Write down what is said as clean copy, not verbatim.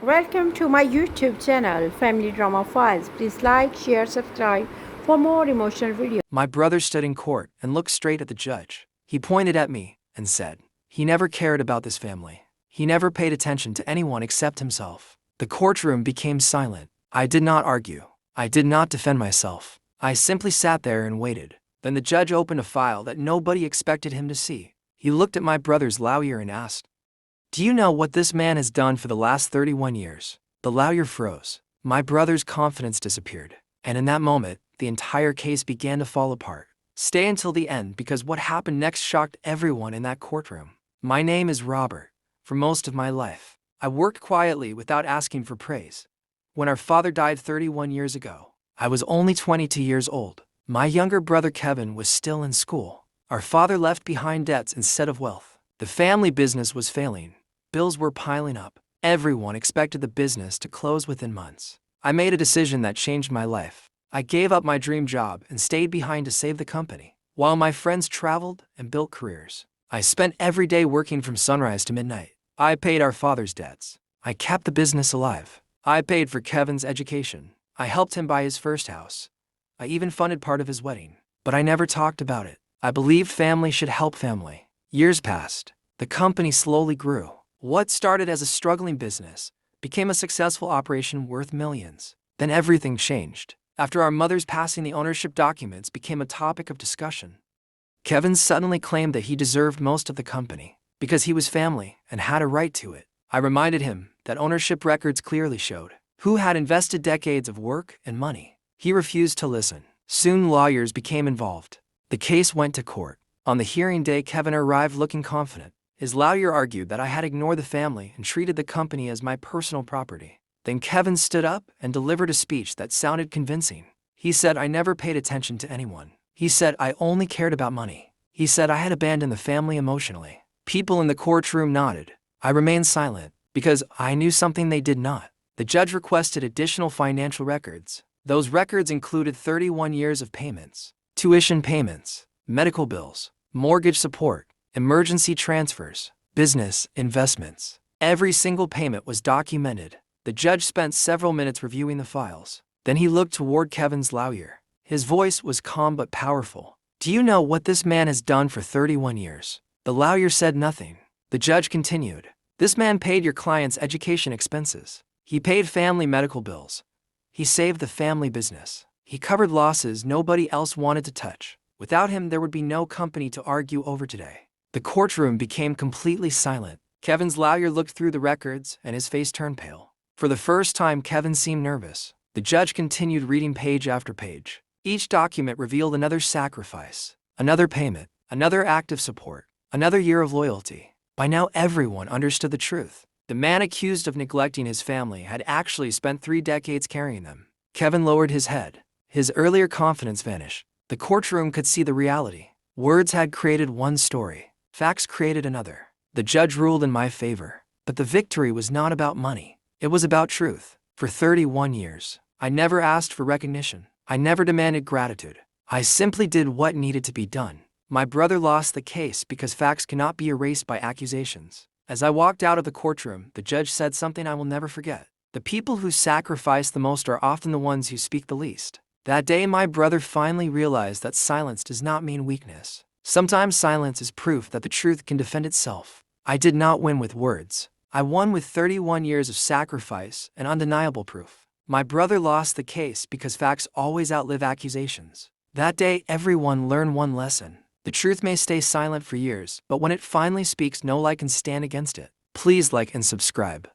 Welcome to my YouTube channel, Family Drama Files. Please like, share, subscribe for more emotional videos. My brother stood in court and looked straight at the judge. He pointed at me and said, "He never cared about this family. He never paid attention to anyone except himself." The courtroom became silent. I did not argue. I did not defend myself. I simply sat there and waited. Then the judge opened a file that nobody expected him to see. He looked at my brother's lawyer and asked, "Do you know what this man has done for the last 31 years? The lawyer froze. My brother's confidence disappeared. And in that moment, the entire case began to fall apart. Stay until the end because what happened next shocked everyone in that courtroom. My name is Robert. For most of my life, I worked quietly without asking for praise. When our father died 31 years ago, I was only 22 years old. My younger brother Kevin was still in school. Our father left behind debts instead of wealth. The family business was failing. Bills were piling up. Everyone expected the business to close within months. I made a decision that changed my life. I gave up my dream job and stayed behind to save the company. While my friends traveled and built careers, I spent every day working from sunrise to midnight. I paid our father's debts. I kept the business alive. I paid for Kevin's education. I helped him buy his first house. I even funded part of his wedding. But I never talked about it. I believed family should help family. Years passed. The company slowly grew. What started as a struggling business became a successful operation worth millions. Then everything changed. After our mother's passing, the ownership documents became a topic of discussion. Kevin suddenly claimed that he deserved most of the company because he was family and had a right to it. I reminded him that ownership records clearly showed who had invested decades of work and money. He refused to listen. Soon lawyers became involved. The case went to court. On the hearing day, Kevin arrived looking confident. His lawyer argued that I had ignored the family and treated the company as my personal property. Then Kevin stood up and delivered a speech that sounded convincing. He said I never paid attention to anyone. He said I only cared about money. He said I had abandoned the family emotionally. People in the courtroom nodded. I remained silent because I knew something they did not. The judge requested additional financial records. Those records included 31 years of payments, tuition payments, medical bills, mortgage support, emergency transfers, business investments. Every single payment was documented. The judge spent several minutes reviewing the files. Then he looked toward Kevin's lawyer. His voice was calm but powerful. "Do you know what this man has done for 31 years? The lawyer said nothing. The judge continued. "This man paid your client's education expenses. He paid family medical bills. He saved the family business. He covered losses nobody else wanted to touch. Without him, there would be no company to argue over today." The courtroom became completely silent. Kevin's lawyer looked through the records and his face turned pale. For the first time, Kevin seemed nervous. The judge continued reading page after page. Each document revealed another sacrifice, another payment, another act of support, another year of loyalty. By now, everyone understood the truth. The man accused of neglecting his family had actually spent 3 decades carrying them. Kevin lowered his head. His earlier confidence vanished. The courtroom could see the reality. Words had created one story. Facts created another. The judge ruled in my favor. But the victory was not about money. It was about truth. For 31 years, I never asked for recognition. I never demanded gratitude. I simply did what needed to be done. My brother lost the case because facts cannot be erased by accusations. As I walked out of the courtroom, the judge said something I will never forget. "The people who sacrifice the most are often the ones who speak the least." That day, my brother finally realized that silence does not mean weakness. Sometimes silence is proof that the truth can defend itself. I did not win with words. I won with 31 years of sacrifice and undeniable proof. My brother lost the case because facts always outlive accusations. That day, everyone learned one lesson. The truth may stay silent for years, but when it finally speaks, no lie can stand against it. Please like and subscribe.